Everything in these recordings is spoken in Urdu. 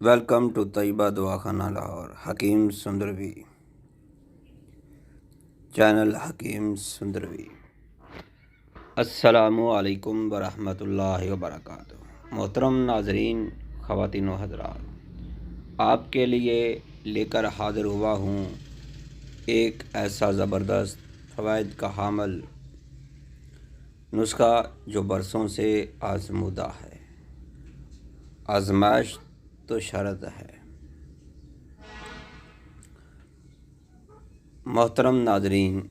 ویلکم ٹو طیبہ دواخانہ لاہور حکیم سندروی چینل حکیم سندروی۔ السلام علیکم ورحمۃ اللہ وبرکاتہ۔ محترم ناظرین، خواتین و حضرات، آپ کے لیے لے کر حاضر ہوا ہوں ایک ایسا زبردست فوائد کا حامل نسخہ جو برسوں سے آزمودہ ہے۔ آزمائش تو شرط ہے۔ محترم ناظرین،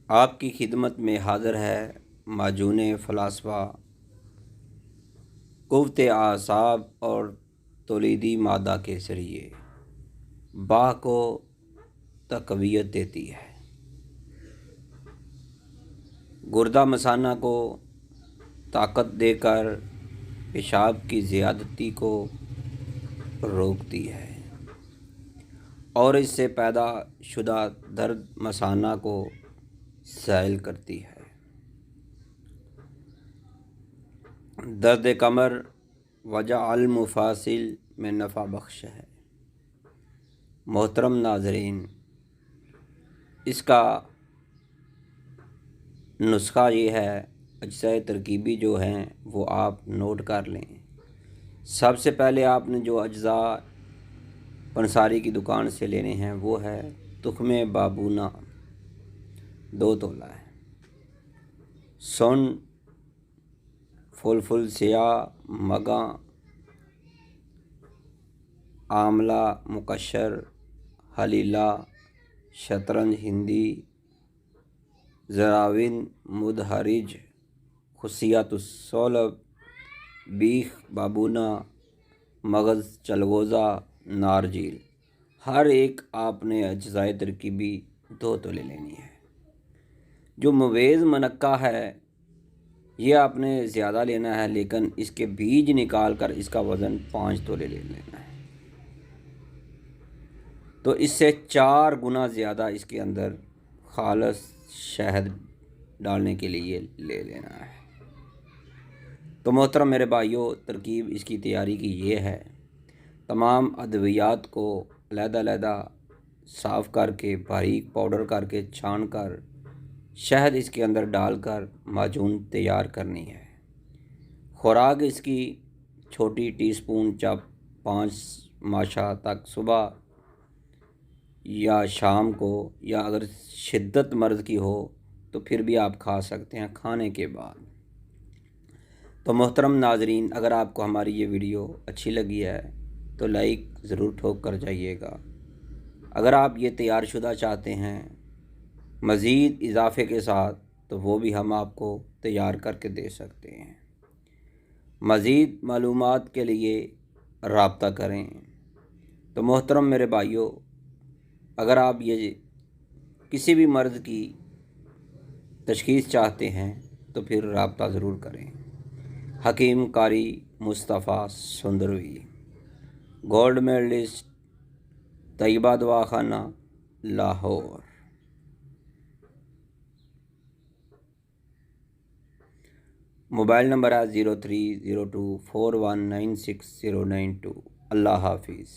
آپ کی خدمت میں حاضر ہے معجون فلاسفہ، قوت اعصاب اور تولیدی مادہ کے ذریعے باہ کو تقویت دیتی ہے، گردہ مثانہ کو طاقت دے کر پیشاب کی زیادتی کو روکتی ہے اور اس سے پیدا شدہ درد مثانہ کو زائل کرتی ہے۔ درد کمر وجع المفاصل میں نفع بخش ہے۔ محترم ناظرین، اس کا نسخہ یہ ہے، اجزاء ترکیبی جو ہیں وہ آپ نوٹ کر لیں۔ سب سے پہلے آپ نے جو اجزاء پنساری کی دکان سے لینے ہیں وہ ہے تخم بابونا 2 تولہ ہے، سن، فلفل سیاہ، مگاں، آملہ مقشر، حلیلہ، شطرنج ہندی، زراوین مدہرج، خصیات الصلب، بیخ بابونا، مغز چلغوزہ، نارجیل۔ ہر ایک آپ نے اجزائے ترکیبی 2 تولے لینی ہے۔ جو مویز منقع ہے یہ آپ نے زیادہ لینا ہے، لیکن اس کے بیج نکال کر اس کا وزن 5 تولے لے لینا ہے، تو اس سے 4 گنا زیادہ اس کے اندر خالص شہد ڈالنے کے لیے لے لینا ہے۔ تو محترم میرے بھائیوں، ترکیب اس کی تیاری کی یہ ہے، تمام ادویات کو علیحدہ علیحدہ صاف کر کے باریک پاؤڈر کر کے چھان کر شہد اس کے اندر ڈال کر معجون تیار کرنی ہے۔ خوراک اس کی چھوٹی ٹی سپون چپ 5 ماشا تک صبح یا شام کو، یا اگر شدت مرض کی ہو تو پھر بھی آپ کھا سکتے ہیں کھانے کے بعد۔ تو محترم ناظرین، اگر آپ کو ہماری یہ ویڈیو اچھی لگی ہے تو لائک ضرور ٹھوک کر جائیے گا۔ اگر آپ یہ تیار شدہ چاہتے ہیں مزید اضافے کے ساتھ تو وہ بھی ہم آپ کو تیار کر کے دے سکتے ہیں۔ مزید معلومات کے لیے رابطہ کریں۔ تو محترم میرے بھائیوں، اگر آپ یہ کسی بھی مرض کی تشخیص چاہتے ہیں تو پھر رابطہ ضرور کریں۔ حکیم قاری مصطفیٰ سندروی، گولڈ میڈلسٹ، طیبہ دواخانہ لاہور۔ موبائل نمبر ہے 0302419692۔ اللہ حافظ۔